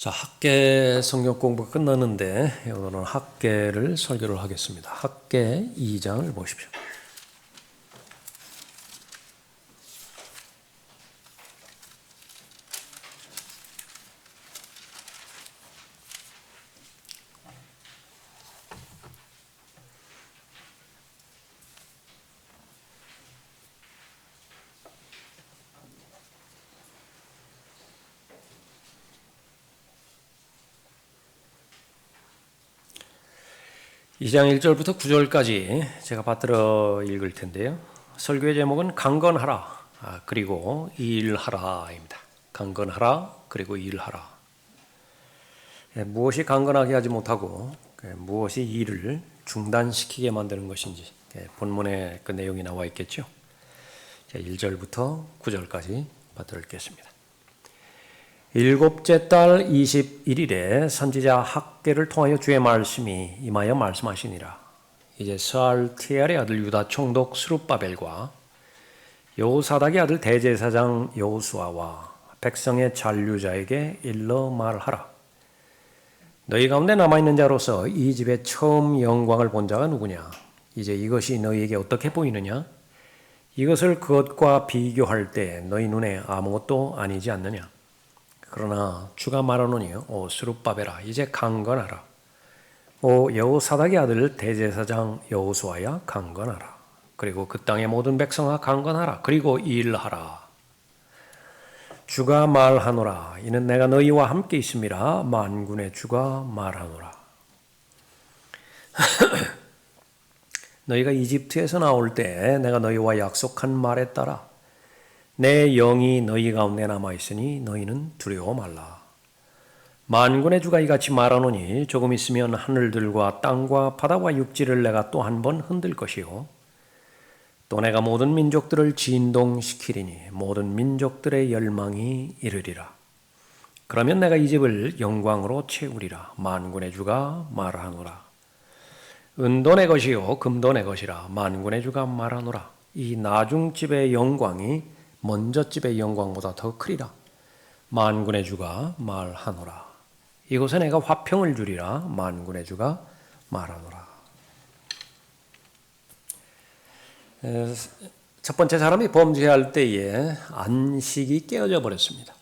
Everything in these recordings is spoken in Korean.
자, 학계 성경 공부가 끝났는데 오늘은 학계를 설교를 하겠습니다. 학계 2장을 보십시오. 이 장 1절부터 9절까지 제가 받들어 읽을 텐데요. 설교의 제목은 강건하라 그리고 일하라입니다. 강건하라 그리고 일하라. 무엇이 강건하게 하지 못하고 무엇이 일을 중단시키게 만드는 것인지 본문에 그 내용이 나와 있겠죠. 1절부터 9절까지 받들어 읽겠습니다. 일곱째 달 21일에 선지자 학계를 통하여 주의 말씀이 임하여 말씀하시니라. 이제 스알티엘의 아들 유다 총독 스룹바벨과 여호사닥의 아들 대제사장 여호수아와 백성의 잔류자에게 일러 말하라. 너희 가운데 남아있는 자로서 이 집에 처음 영광을 본 자가 누구냐? 이제 이것이 너희에게 어떻게 보이느냐? 이것을 그것과 비교할 때 너희 눈에 아무것도 아니지 않느냐? 그러나 주가 말하노니 오 스룹바벨아 이제 강건하라. 오 여호사닥의 아들 대제사장 여호수아야 강건하라. 그리고 그 땅의 모든 백성아 강건하라. 그리고 일하라. 주가 말하노라. 이는 내가 너희와 함께 있음이라. 만군의 주가 말하노라. 너희가 이집트에서 나올 때 내가 너희와 약속한 말에 따라 내 영이 너희 가운데 남아있으니 너희는 두려워 말라. 만군의 주가 이같이 말하노니 조금 있으면 하늘들과 땅과 바다와 육지를 내가 또 한 번 흔들 것이요 또 내가 모든 민족들을 진동시키리니 모든 민족들의 열망이 이르리라. 그러면 내가 이 집을 영광으로 채우리라. 만군의 주가 말하노라. 은도 내 것이요 금도 내 것이라. 만군의 주가 말하노라. 이 나중집의 영광이 먼저 집의 영광보다 더 크리라. 만군의 주가 말하노라. 이곳에 내가 화평을 주리라. 만군의 주가 말하노라. 첫 번째 사람이 범죄할 때에 안식이 깨어져 버렸습니다.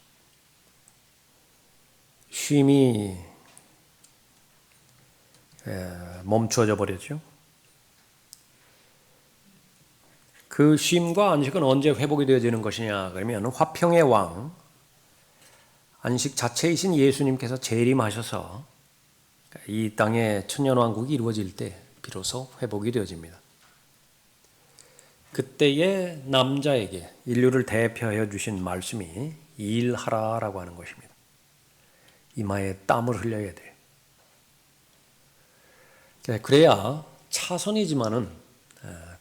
쉼이 멈춰져 버렸죠. 그 쉼과 안식은 언제 회복이 되어지는 것이냐 그러면 화평의 왕 안식 자체이신 예수님께서 재림하셔서 이 땅의 천년왕국이 이루어질 때 비로소 회복이 되어집니다. 그때의 남자에게 인류를 대표하여 주신 말씀이 일하라라고 하는 것입니다. 이마에 땀을 흘려야 돼요. 그래야 차선이지만은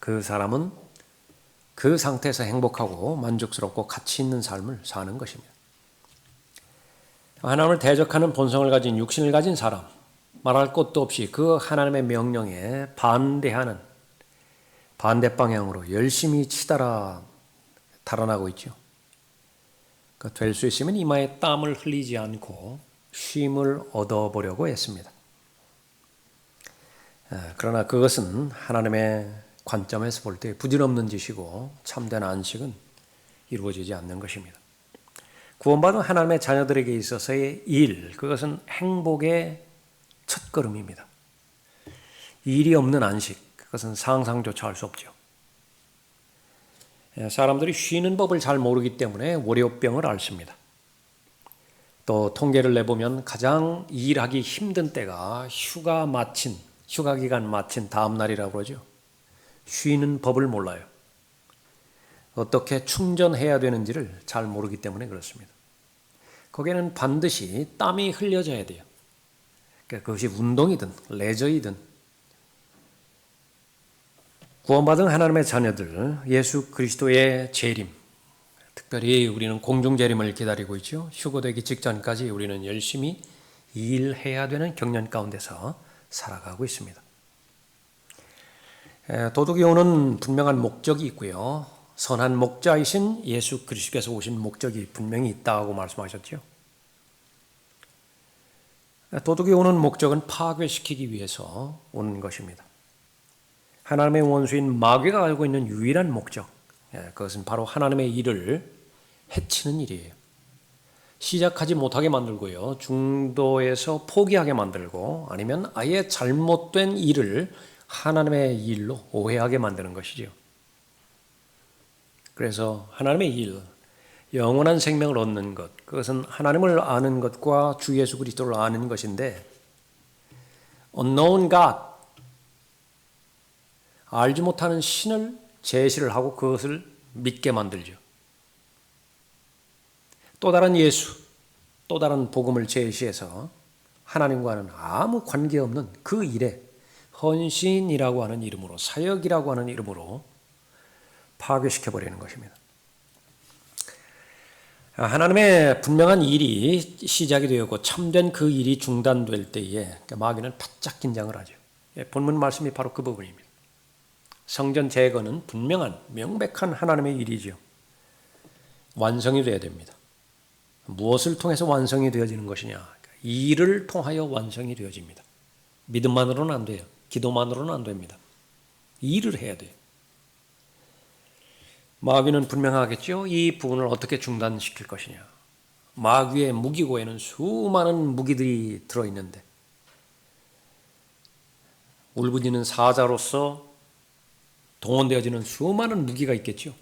그 사람은 그 상태에서 행복하고 만족스럽고 가치 있는 삶을 사는 것입니다. 하나님을 대적하는 본성을 가진 육신을 가진 사람, 말할 것도 없이 그 하나님의 명령에 반대하는 반대 방향으로 열심히 치달아 달아나고 있죠. 될 수 있으면 이마에 땀을 흘리지 않고 쉼을 얻어보려고 했습니다. 그러나 그것은 하나님의 관점에서 볼 때 부질없는 짓이고 참된 안식은 이루어지지 않는 것입니다. 구원받은 하나님의 자녀들에게 있어서의 일, 그것은 행복의 첫걸음입니다. 일이 없는 안식, 그것은 상상조차 할 수 없죠. 사람들이 쉬는 법을 잘 모르기 때문에 월요병을 앓습니다. 또 통계를 내보면 가장 일하기 힘든 때가 휴가 기간 마친 다음 날이라고 그러죠. 쉬는 법을 몰라요. 어떻게 충전해야 되는지를 잘 모르기 때문에 그렇습니다. 거기에는 반드시 땀이 흘려져야 돼요. 그것이 운동이든 레저이든 구원받은 하나님의 자녀들, 예수 그리스도의 재림, 특별히 우리는 공중 재림을 기다리고 있죠. 휴거되기 직전까지 우리는 열심히 일해야 되는 경년 가운데서 살아가고 있습니다. 도둑이 오는 분명한 목적이 있고요. 선한 목자이신 예수 그리스도께서 오신 목적이 분명히 있다고 말씀하셨죠. 도둑이 오는 목적은 파괴시키기 위해서 오는 것입니다. 하나님의 원수인 마귀가 알고 있는 유일한 목적, 그것은 바로 하나님의 일을 해치는 일이에요. 시작하지 못하게 만들고요, 중도에서 포기하게 만들고, 아니면 아예 잘못된 일을 하나님의 일로 오해하게 만드는 것이죠. 그래서 하나님의 일, 영원한 생명을 얻는 것, 그것은 하나님을 아는 것과 주 예수 그리스도를 아는 것인데, unknown God, 알지 못하는 신을 제시를 하고 그것을 믿게 만들죠. 또 다른 예수, 또 다른 복음을 제시해서 하나님과는 아무 관계없는 그 일에 헌신이라고 하는 이름으로, 사역이라고 하는 이름으로 파괴시켜버리는 것입니다. 하나님의 분명한 일이 시작이 되었고 참된 그 일이 중단될 때에 마귀는 바짝 긴장을 하죠. 본문 말씀이 바로 그 부분입니다. 성전 재건은 분명한 명백한 하나님의 일이죠. 완성이 되어야 됩니다. 무엇을 통해서 완성이 되어지는 것이냐? 일을 통하여 완성이 되어집니다. 믿음만으로는 안 돼요. 기도만으로는 안 됩니다. 일을 해야 돼요. 마귀는 분명하겠죠. 이 부분을 어떻게 중단시킬 것이냐. 마귀의 무기고에는 수많은 무기들이 들어있는데 울부짖는 사자로서 동원되어지는 수많은 무기가 있겠죠.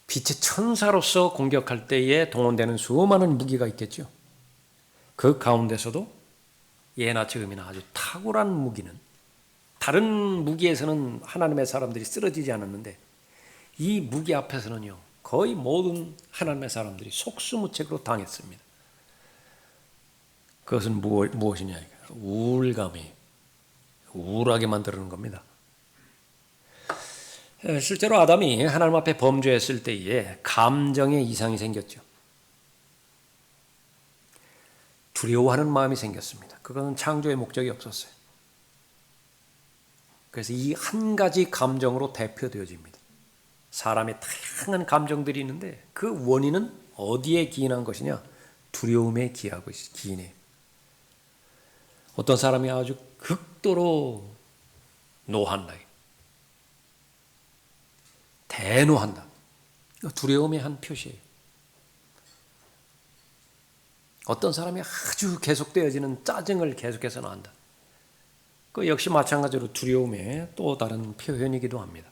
빛의 천사로서 공격할 때에 동원되는 수많은 무기가 있겠죠. 그 가운데서도 예나 지금이나 아주 탁월한 무기는, 다른 무기에서는 하나님의 사람들이 쓰러지지 않았는데 이 무기 앞에서는요, 거의 모든 하나님의 사람들이 속수무책으로 당했습니다. 그것은 무엇이냐? 우울감이 우울하게 만드는 겁니다. 실제로 아담이 하나님 앞에 범죄했을 때에 감정에 이상이 생겼죠. 두려워하는 마음이 생겼습니다. 그것은 창조의 목적이 없었어요. 그래서 이 한 가지 감정으로 대표되어집니다. 사람의 다양한 감정들이 있는데 그 원인은 어디에 기인한 것이냐? 두려움에 기인해요. 어떤 사람이 아주 극도로 노한다. 대노한다. 두려움의 한 표시예요. 어떤 사람이 아주 계속되어지는 짜증을 계속해서 난다. 그 역시 마찬가지로 두려움의 또 다른 표현이기도 합니다.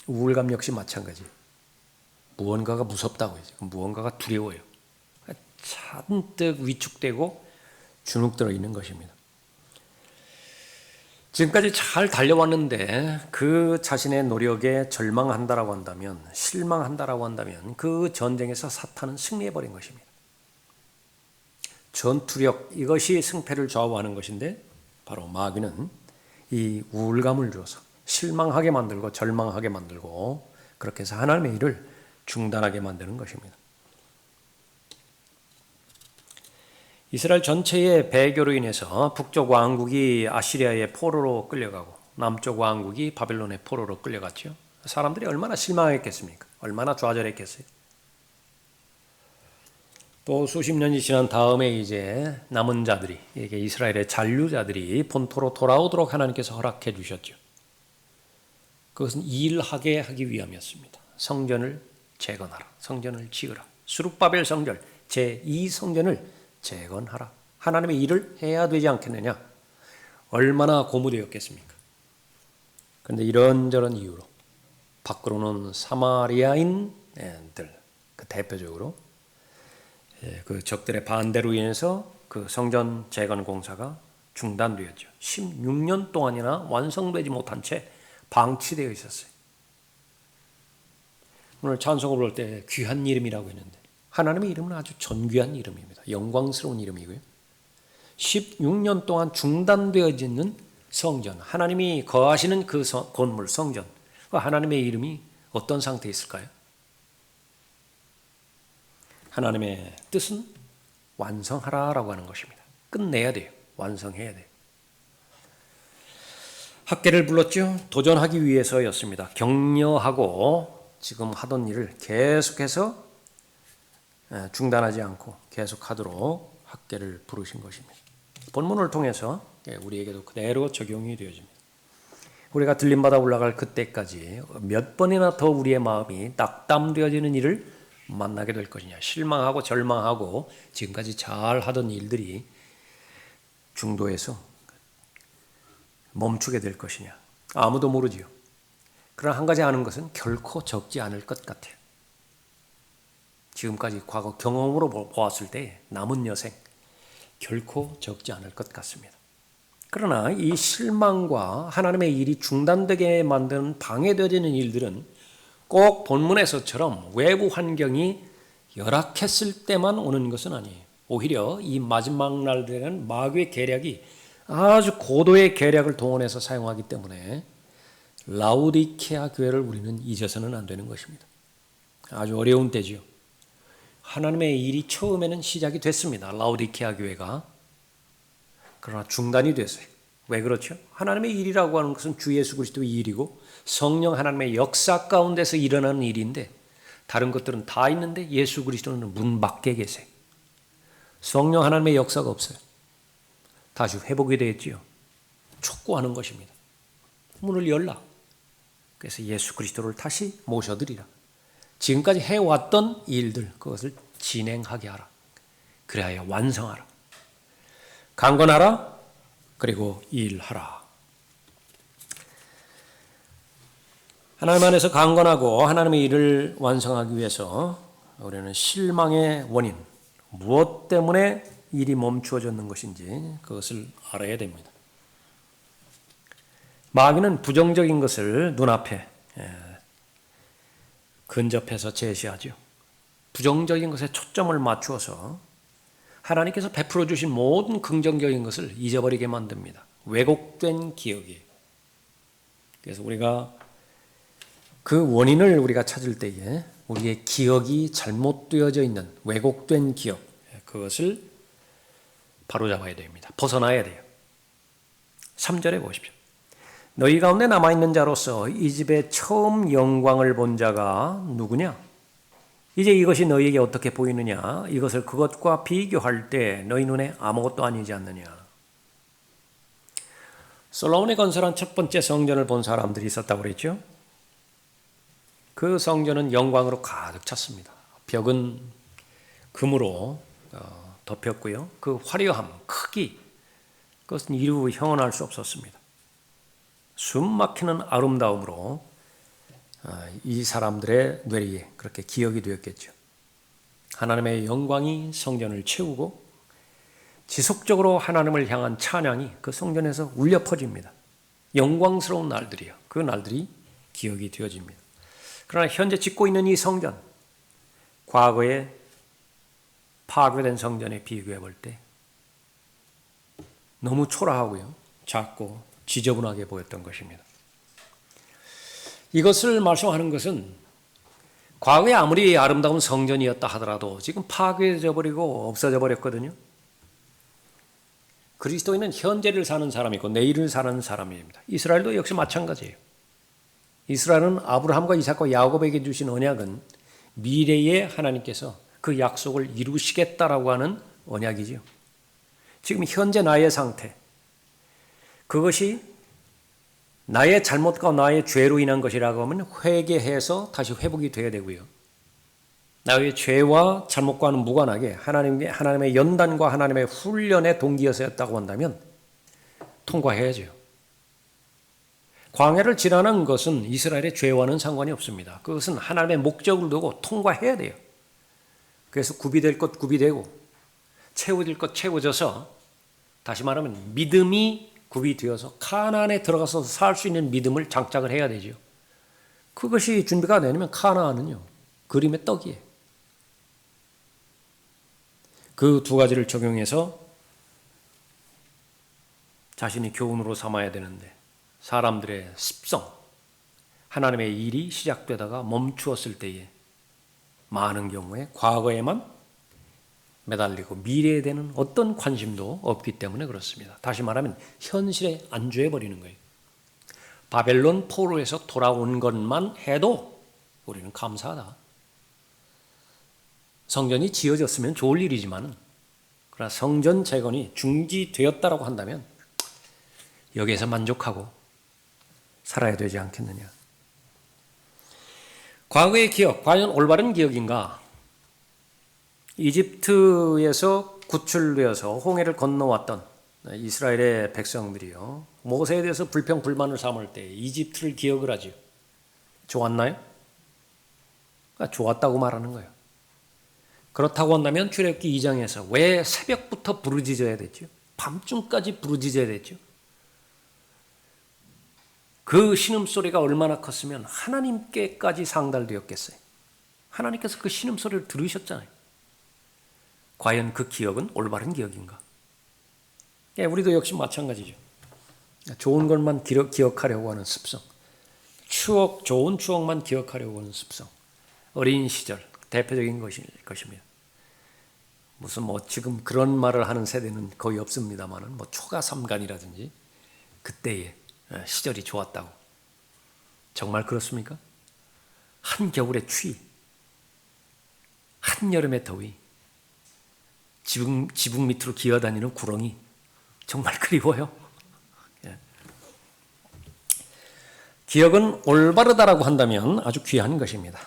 우울감 역시 마찬가지. 무언가가 무섭다고 해요. 무언가가 두려워요. 잔뜩 위축되고 주눅들어 있는 것입니다. 지금까지 잘 달려왔는데 그 자신의 노력에 절망한다라고 한다면, 실망한다라고 한다면 그 전쟁에서 사탄은 승리해버린 것입니다. 전투력, 이것이 승패를 좌우하는 것인데 바로 마귀는 이 우울감을 줘서 실망하게 만들고 절망하게 만들고 그렇게 해서 하나님의 일을 중단하게 만드는 것입니다. 이스라엘 전체의 배교로 인해서 북쪽 왕국이 아시리아의 포로로 끌려가고 남쪽 왕국이 바벨론의 포로로 끌려갔죠. 사람들이 얼마나 실망했겠습니까? 얼마나 좌절했겠어요? 또 수십 년이 지난 다음에 이제 남은 자들이, 이게 이스라엘의 잔류자들이 본토로 돌아오도록 하나님께서 허락해 주셨죠. 그것은 일하게 하기 위함이었습니다. 성전을 재건하라. 성전을 지으라. 스룹바벨 성전, 제2성전을 재건하라. 하나님의 일을 해야 되지 않겠느냐. 얼마나 고무되었겠습니까? 그런데 이런저런 이유로 밖으로는 사마리아인들, 그 대표적으로 그 적들의 반대로 인해서 그 성전 재건 공사가 중단되었죠. 16년 동안이나 완성되지 못한 채 방치되어 있었어요. 오늘 찬송을 부를 때 귀한 이름이라고 했는데 하나님의 이름은 아주 존귀한 이름입니다. 영광스러운 이름이고요. 16년 동안 중단되어지는 성전, 하나님이 거하시는 그 건물, 성전, 하나님의 이름이 어떤 상태에 있을까요? 하나님의 뜻은 완성하라라고 하는 것입니다. 끝내야 돼요. 완성해야 돼요. 학계를 불렀죠. 도전하기 위해서였습니다. 격려하고 지금 하던 일을 계속해서 중단하지 않고 계속하도록 학계를 부르신 것입니다. 본문을 통해서 우리에게도 그대로 적용이 되어집니다. 우리가 들림받아 올라갈 그때까지 몇 번이나 더 우리의 마음이 낙담되어지는 일을 만나게 될 것이냐. 실망하고 절망하고 지금까지 잘 하던 일들이 중도에서 멈추게 될 것이냐. 아무도 모르지요. 그러나 한 가지 아는 것은 결코 적지 않을 것 같아요. 지금까지 과거 경험으로 보았을 때 남은 여생 결코 적지 않을 것 같습니다. 그러나 이 실망과 하나님의 일이 중단되게 만드는 방해되어지는 일들은 꼭 본문에서처럼 외부 환경이 열악했을 때만 오는 것은 아니에요. 오히려 이 마지막 날들에는 마귀의 계략이 아주 고도의 계략을 동원해서 사용하기 때문에 라오디케아 교회를 우리는 잊어서는 안 되는 것입니다. 아주 어려운 때지요. 하나님의 일이 처음에는 시작이 됐습니다. 라오디케아 교회가. 그러나 중단이 됐어요. 왜 그렇죠? 하나님의 일이라고 하는 것은 주 예수 그리스도의 일이고 성령 하나님의 역사 가운데서 일어나는 일인데 다른 것들은 다 있는데 예수 그리스도는 문 밖에 계세요. 성령 하나님의 역사가 없어요. 다시 회복이 되었지요. 촉구하는 것입니다. 문을 열라. 그래서 예수 그리스도를 다시 모셔드리라. 지금까지 해왔던 일들 그것을 진행하게 하라. 그래야 완성하라. 강건하라. 그리고 일하라. 하나님 안에서 강건하고 하나님의 일을 완성하기 위해서 우리는 실망의 원인, 무엇 때문에 일이 멈추어졌는 것인지 그것을 알아야 됩니다. 마귀는 부정적인 것을 눈앞에 근접해서 제시하죠. 부정적인 것에 초점을 맞추어서 하나님께서 베풀어 주신 모든 긍정적인 것을 잊어버리게 만듭니다. 왜곡된 기억이에요. 그래서 우리가 그 원인을 우리가 찾을 때에 우리의 기억이 잘못되어져 있는 왜곡된 기억, 그것을 바로잡아야 됩니다. 벗어나야 돼요. 3절에 보십시오. 너희 가운데 남아있는 자로서 이 집에 처음 영광을 본 자가 누구냐? 이제 이것이 너희에게 어떻게 보이느냐? 이것을 그것과 비교할 때 너희 눈에 아무것도 아니지 않느냐? 솔로몬이 건설한 첫 번째 성전을 본 사람들이 있었다고 그랬죠? 그 성전은 영광으로 가득 찼습니다. 벽은 금으로 덮였고요. 그 화려함, 크기, 그것은 이루 형언할 수 없었습니다. 숨 막히는 아름다움으로 이 사람들의 뇌리에 그렇게 기억이 되었겠죠. 하나님의 영광이 성전을 채우고 지속적으로 하나님을 향한 찬양이 그 성전에서 울려 퍼집니다. 영광스러운 날들이요. 그 날들이 기억이 되어집니다. 그러나 현재 짓고 있는 이 성전, 과거에 파괴된 성전에 비교해 볼 때 너무 초라하고요. 작고 지저분하게 보였던 것입니다. 이것을 말씀하는 것은 과거에 아무리 아름다운 성전이었다 하더라도 지금 파괴져 버리고 없어져 버렸거든요. 그리스도인은 현재를 사는 사람이고 내일을 사는 사람입니다. 이스라엘도 역시 마찬가지예요. 이스라엘은 아브라함과 이삭과 야곱에게 주신 언약은 미래에 하나님께서 그 약속을 이루시겠다라고 하는 언약이죠. 지금 현재 나의 상태, 그것이 나의 잘못과 나의 죄로 인한 것이라고 하면 회개해서 다시 회복이 되어야 되고요. 나의 죄와 잘못과는 무관하게 하나님의 연단과 하나님의 훈련의 동기였었다고 한다면 통과해야죠. 광야를 지나는 것은 이스라엘의 죄와는 상관이 없습니다. 그것은 하나님의 목적을 두고 통과해야 돼요. 그래서 구비될 것 구비되고 채워질 것 채워져서 다시 말하면 믿음이 구비되어서 가나안에 들어가서 살 수 있는 믿음을 장착을 해야 되죠. 그것이 준비가 되면 가나안은요. 그림의 떡이에요. 그 두 가지를 적용해서 자신이 교훈으로 삼아야 되는데 사람들의 습성, 하나님의 일이 시작되다가 멈추었을 때에 많은 경우에 과거에만 매달리고 미래에 대한 어떤 관심도 없기 때문에 그렇습니다. 다시 말하면 현실에 안주해 버리는 거예요. 바벨론 포로에서 돌아온 것만 해도 우리는 감사하다. 성전이 지어졌으면 좋을 일이지만, 그러나 성전 재건이 중지되었다라고 한다면 여기에서 만족하고 살아야 되지 않겠느냐. 과거의 기억, 과연 올바른 기억인가? 이집트에서 구출되어서 홍해를 건너왔던 이스라엘의 백성들이요, 모세에 대해서 불평 불만을 삼을 때 이집트를 기억을 하지요. 좋았나요? 그러니까 좋았다고 말하는 거예요. 그렇다고 한다면 출애굽기 2장에서 왜 새벽부터 부르짖어야 됐죠? 밤중까지 부르짖어야 됐죠? 그 신음소리가 얼마나 컸으면 하나님께까지 상달되었겠어요. 하나님께서 그 신음소리를 들으셨잖아요. 과연 그 기억은 올바른 기억인가? 우리도 역시 마찬가지죠. 좋은 것만 기억하려고 하는 습성, 좋은 추억만 기억하려고 하는 습성, 어린 시절 대표적인 것입니다. 무슨 지금 그런 말을 하는 세대는 거의 없습니다만은 초가 삼간이라든지 그때의 시절이 좋았다고. 정말 그렇습니까? 한겨울의 추위, 한여름의 더위, 지붕 밑으로 기어다니는 구렁이, 정말 그리워요. 기억은 올바르다라고 한다면 아주 귀한 것입니다.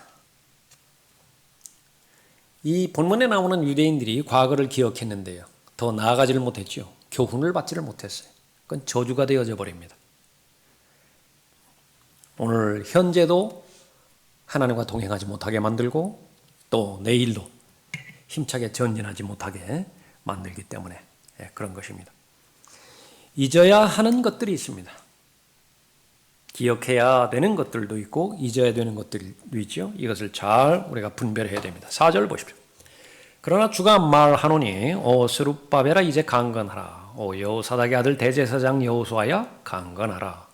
이 본문에 나오는 유대인들이 과거를 기억했는데요, 더 나아가지를 못했죠. 교훈을 받지를 못했어요. 그건 저주가 되어져 버립니다. 오늘 현재도 하나님과 동행하지 못하게 만들고 또 내일도 힘차게 전진하지 못하게 만들기 때문에 그런 것입니다. 잊어야 하는 것들이 있습니다. 기억해야 되는 것들도 있고 잊어야 되는 것들도 있죠. 이것을 잘 우리가 분별해야 됩니다. 4절 보십시오. 그러나 주가 말하노니 오 스룹바벨아 이제 강건하라. 오 여호사닥의 아들 대제사장 여호수아야 강건하라.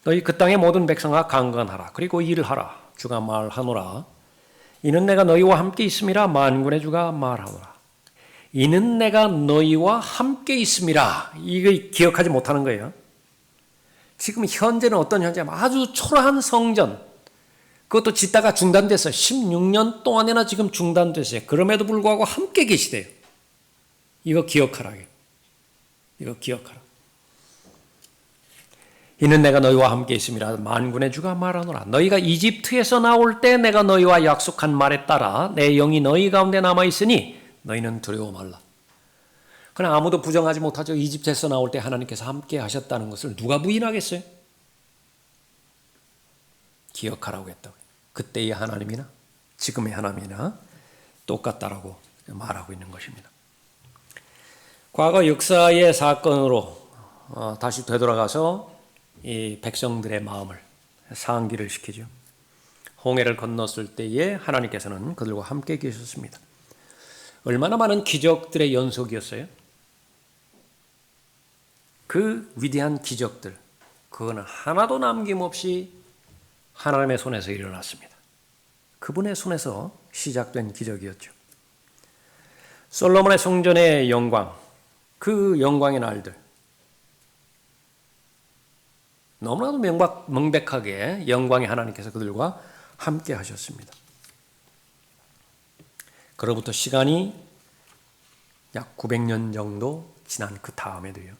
너희 그 땅의 모든 백성아 강건하라. 그리고 일하라. 주가 말하노라. 이는 내가 너희와 함께 있음이라. 만군의 주가 말하노라. 이는 내가 너희와 함께 있음이라. 이거 기억하지 못하는 거예요. 지금 현재는 어떤 현재냐? 아주 초라한 성전, 그것도 짓다가 중단됐어요. 16년 동안이나 지금 중단됐어요. 그럼에도 불구하고 함께 계시대요. 이거 기억하라. 이거 기억하라. 이는 내가 너희와 함께 있음이라. 만군의 주가 말하노라. 너희가 이집트에서 나올 때 내가 너희와 약속한 말에 따라 내 영이 너희 가운데 남아있으니 너희는 두려워 말라. 그러나 아무도 부정하지 못하죠. 이집트에서 나올 때 하나님께서 함께 하셨다는 것을 누가 부인하겠어요? 기억하라고 했다고요. 그때의 하나님이나 지금의 하나님이나 똑같다라고 말하고 있는 것입니다. 과거 역사의 사건으로 다시 되돌아가서 이 백성들의 마음을 상기를 시키죠. 홍해를 건넜을 때에 하나님께서는 그들과 함께 계셨습니다. 얼마나 많은 기적들의 연속이었어요. 그 위대한 기적들, 그거는 하나도 남김없이 하나님의 손에서 일어났습니다. 그분의 손에서 시작된 기적이었죠. 솔로몬의 성전의 영광, 그 영광의 날들, 너무나도 명백하게 영광의 하나님께서 그들과 함께 하셨습니다. 그로부터 시간이 약 900년 정도 지난 그 다음에도요,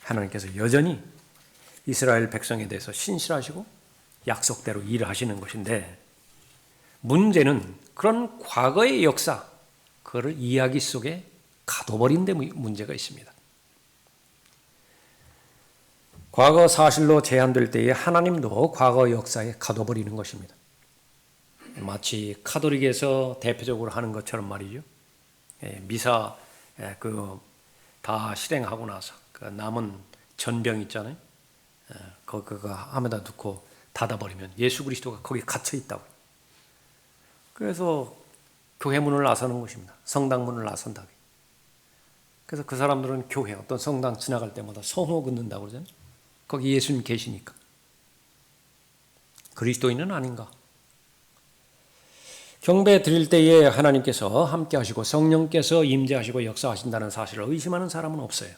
하나님께서 여전히 이스라엘 백성에 대해서 신실하시고 약속대로 일하시는 것인데, 문제는 그런 과거의 역사, 그거를 이야기 속에 가둬버린 데 문제가 있습니다. 과거 사실로 제한될 때에 하나님도 과거 역사에 가둬버리는 것입니다. 마치 카톨릭에서 대표적으로 하는 것처럼 말이죠. 미사 다 실행하고 나서 그 남은 전병 있잖아요. 그거 함에다 넣고 닫아버리면 예수 그리스도가 거기 갇혀 있다고. 그래서 교회 문을 나서는 것입니다. 성당 문을 나선다고. 그래서 그 사람들은 교회 어떤 성당 지나갈 때마다 성호 긋는다고 그러잖아요. 거기 예수님 계시니까. 그리스도인은 아닌가? 경배 드릴 때에 하나님께서 함께 하시고 성령께서 임재하시고 역사하신다는 사실을 의심하는 사람은 없어요.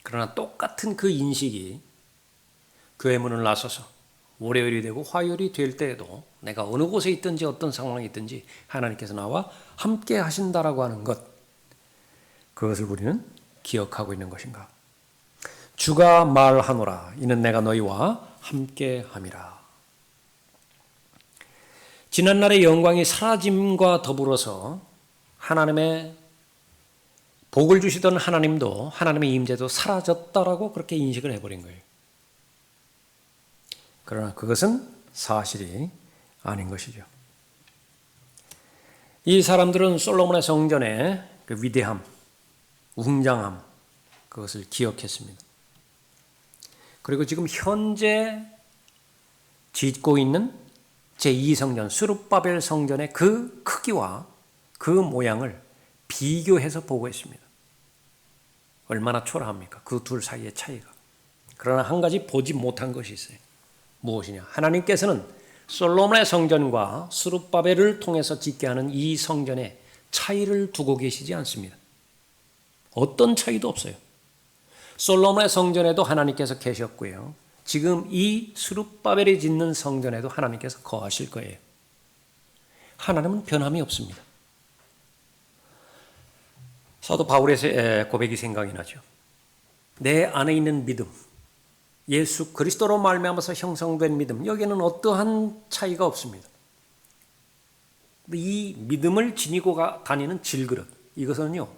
그러나 똑같은 그 인식이 교회 문을 나서서 월요일이 되고 화요일이 될 때에도 내가 어느 곳에 있든지 어떤 상황에 있든지 하나님께서 나와 함께 하신다라고 하는 것, 그것을 우리는 기억하고 있는 것인가? 주가 말하노라 이는 내가 너희와 함께 함이라. 지난날의 영광이 사라짐과 더불어서 하나님의 복을 주시던 하나님도 하나님의 임재도 사라졌다라고 그렇게 인식을 해버린 거예요. 그러나 그것은 사실이 아닌 것이죠. 이 사람들은 솔로몬의 성전의 그 위대함, 웅장함, 그것을 기억했습니다. 그리고 지금 현재 짓고 있는 제2성전, 스룹바벨 성전의 그 크기와 그 모양을 비교해서 보고 있습니다. 얼마나 초라합니까? 그 둘 사이의 차이가. 그러나 한 가지 보지 못한 것이 있어요. 무엇이냐? 하나님께서는 솔로몬의 성전과 스룹바벨을 통해서 짓게 하는 이 성전에 차이를 두고 계시지 않습니다. 어떤 차이도 없어요. 솔로몬의 성전에도 하나님께서 계셨고요. 지금 이 스룹바벨이 짓는 성전에도 하나님께서 거하실 거예요. 하나님은 변함이 없습니다. 사도 바울의 고백이 생각이 나죠. 내 안에 있는 믿음, 예수 그리스도로 말미암아서 형성된 믿음, 여기에는 어떠한 차이가 없습니다. 이 믿음을 지니고 다니는 질그릇, 이것은요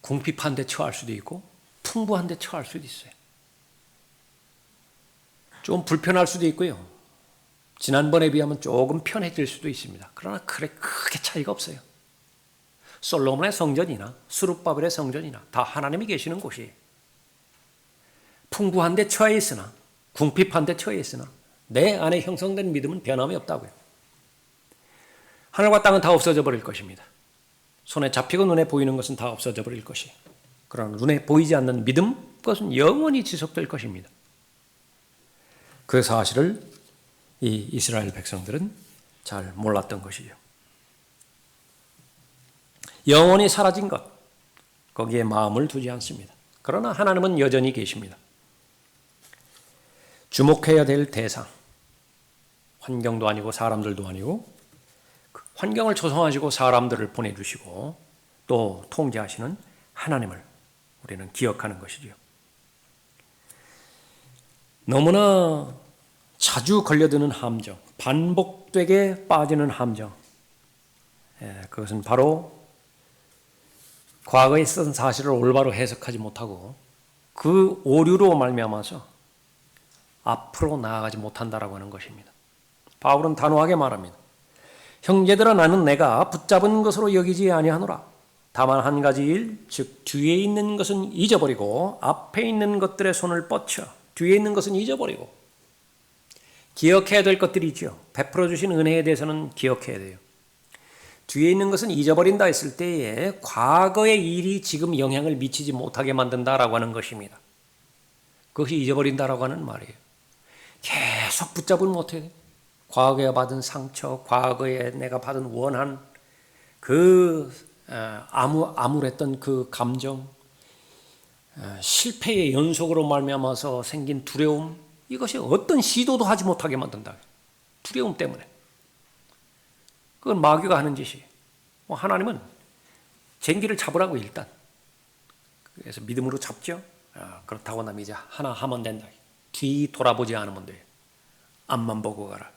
궁핍한 데 처할 수도 있고 풍부한 데 처할 수도 있어요. 좀 불편할 수도 있고요. 지난번에 비하면 조금 편해질 수도 있습니다. 그러나 크게 차이가 없어요. 솔로몬의 성전이나 스룹바벨의 성전이나 다 하나님이 계시는 곳이에요. 풍부한 데 처해 있으나 궁핍한 데 처해 있으나 내 안에 형성된 믿음은 변함이 없다고요. 하늘과 땅은 다 없어져 버릴 것입니다. 손에 잡히고 눈에 보이는 것은 다 없어져 버릴 것이. 그러나 눈에 보이지 않는 믿음, 그것은 영원히 지속될 것입니다. 그 사실을 이 이스라엘 백성들은 잘 몰랐던 것이죠. 영원히 사라진 것, 거기에 마음을 두지 않습니다. 그러나 하나님은 여전히 계십니다. 주목해야 될 대상, 환경도 아니고 사람들도 아니고 환경을 조성하시고 사람들을 보내주시고 또 통제하시는 하나님을 우리는 기억하는 것이죠. 너무나 자주 걸려드는 함정, 반복되게 빠지는 함정, 그것은 바로 과거에 있었던 사실을 올바로 해석하지 못하고 그 오류로 말미암아서 앞으로 나아가지 못한다라고 하는 것입니다. 바울은 단호하게 말합니다. 형제들아 나는 내가 붙잡은 것으로 여기지 아니하노라. 다만 한 가지 일, 즉 뒤에 있는 것은 잊어버리고 앞에 있는 것들의 손을 뻗쳐. 뒤에 있는 것은 잊어버리고 기억해야 될 것들이 있죠. 베풀어 주신 은혜에 대해서는 기억해야 돼요. 뒤에 있는 것은 잊어버린다 했을 때에 과거의 일이 지금 영향을 미치지 못하게 만든다라고 하는 것입니다. 그것이 잊어버린다라고 하는 말이에요. 계속 붙잡으면 못해요. 과거에 받은 상처, 과거에 내가 받은 원한, 그 암울했던 그 감정, 실패의 연속으로 말미암아서 생긴 두려움, 이것이 어떤 시도도 하지 못하게 만든다. 두려움 때문에. 그건 마귀가 하는 짓이에요. 하나님은 쟁기를 잡으라고 일단. 그래서 믿음으로 잡죠. 그렇다고 나면 이제 하나 하면 된다. 뒤 돌아보지 않으면 돼요. 앞만 보고 가라.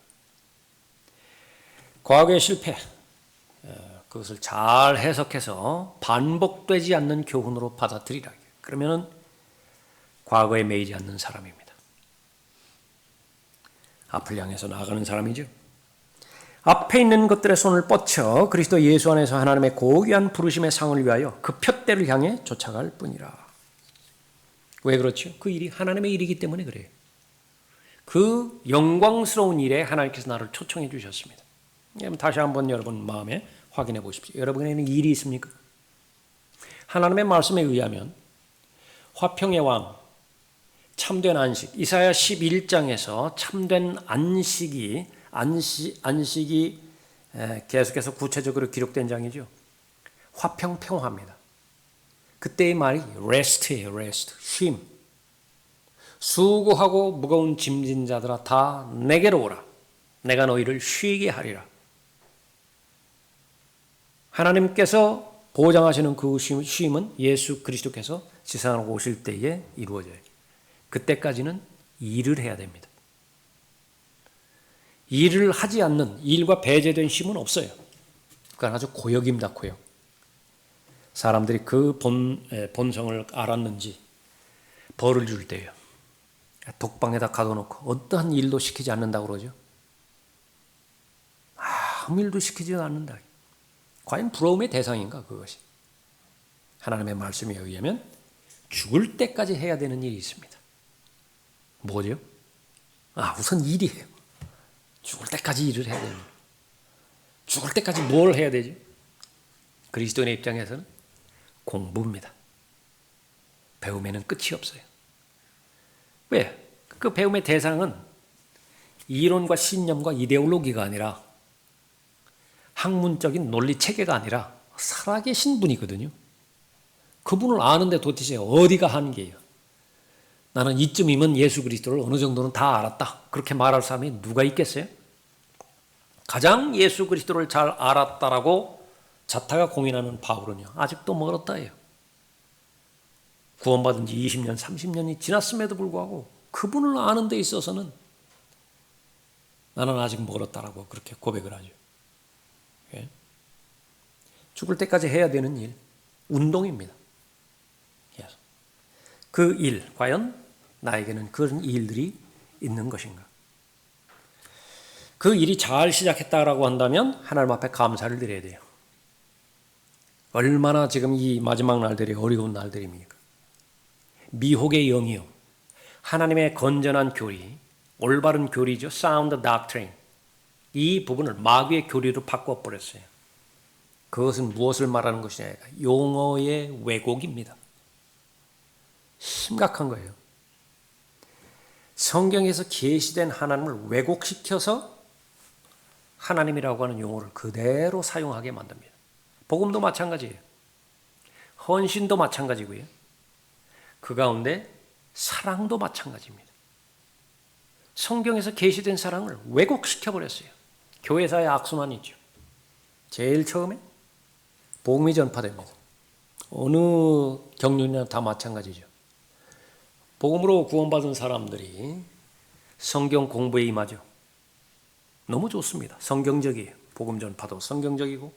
과거의 실패, 그것을 잘 해석해서 반복되지 않는 교훈으로 받아들이라. 그러면은 과거에 매이지 않는 사람입니다. 앞을 향해서 나아가는 사람이죠. 앞에 있는 것들의 손을 뻗쳐 그리스도 예수 안에서 하나님의 고귀한 부르심의 상을 위하여 그 푯대를 향해 쫓아갈 뿐이라. 왜 그렇죠? 그 일이 하나님의 일이기 때문에 그래요. 그 영광스러운 일에 하나님께서 나를 초청해 주셨습니다. 다시 한번 여러분 마음에 확인해 보십시오. 여러분에게는 일이 있습니까? 하나님의 말씀에 의하면 화평의 왕, 참된 안식, 이사야 11장에서 참된 안식이 계속해서 구체적으로 기록된 장이죠. 화평, 평화입니다. 그때의 말이 rest예요, rest, 쉼. 수고하고 무거운 짐진 자들아 다 내게로 오라. 내가 너희를 쉬게 하리라. 하나님께서 보장하시는 그 쉼은 예수 그리스도께서 지상으로 오실 때에 이루어져요. 그때까지는 일을 해야 됩니다. 일을 하지 않는, 일과 배제된 쉼은 없어요. 그건 아주 고역입니다. 고역. 사람들이 그 본성을 알았는지 벌을 줄 때예요. 독방에다 가둬놓고 어떠한 일도 시키지 않는다고 그러죠. 아무 일도 시키지 않는다. 과연 부러움의 대상인가 그것이. 하나님의 말씀에 의하면 죽을 때까지 해야 되는 일이 있습니다. 뭐죠? 우선 일이에요. 죽을 때까지 일을 해야 됩니다. 죽을 때까지 뭘 해야 되죠? 그리스도인의 입장에서는 공부입니다. 배움에는 끝이 없어요. 왜? 그 배움의 대상은 이론과 신념과 이데올로기가 아니라 학문적인 논리 체계가 아니라 살아계신 분이거든요. 그분을 아는데 도대체 어디가 한계예요? 나는 이쯤이면 예수 그리스도를 어느 정도는 다 알았다. 그렇게 말할 사람이 누가 있겠어요? 가장 예수 그리스도를 잘 알았다라고 자타가 공인하는 바울은요. 아직도 멀었다예요. 구원받은 지 20년, 30년이 지났음에도 불구하고 그분을 아는 데 있어서는 나는 아직 멀었다라고 그렇게 고백을 하죠. 예? 죽을 때까지 해야 되는 일, 운동입니다. 그 일, 과연 나에게는 그런 일들이 있는 것인가? 그 일이 잘 시작했다라고 한다면 하나님 앞에 감사를 드려야 돼요. 얼마나 지금 이 마지막 날들이 어려운 날들입니까? 미혹의 영이요. 하나님의 건전한 교리, 올바른 교리죠. Sound doctrine. 이 부분을 마귀의 교리로 바꿔버렸어요. 그것은 무엇을 말하는 것이냐? 용어의 왜곡입니다. 심각한 거예요. 성경에서 계시된 하나님을 왜곡시켜서 하나님이라고 하는 용어를 그대로 사용하게 만듭니다. 복음도 마찬가지예요. 헌신도 마찬가지고요. 그 가운데 사랑도 마찬가지입니다. 성경에서 계시된 사랑을 왜곡시켜버렸어요. 교회사의 악순환이 있죠. 제일 처음에 복음이 전파됩니다. 어느 경륜이나 다 마찬가지죠. 복음으로 구원받은 사람들이 성경 공부에 임하죠. 너무 좋습니다. 성경적이에요. 복음 전파도 성경적이고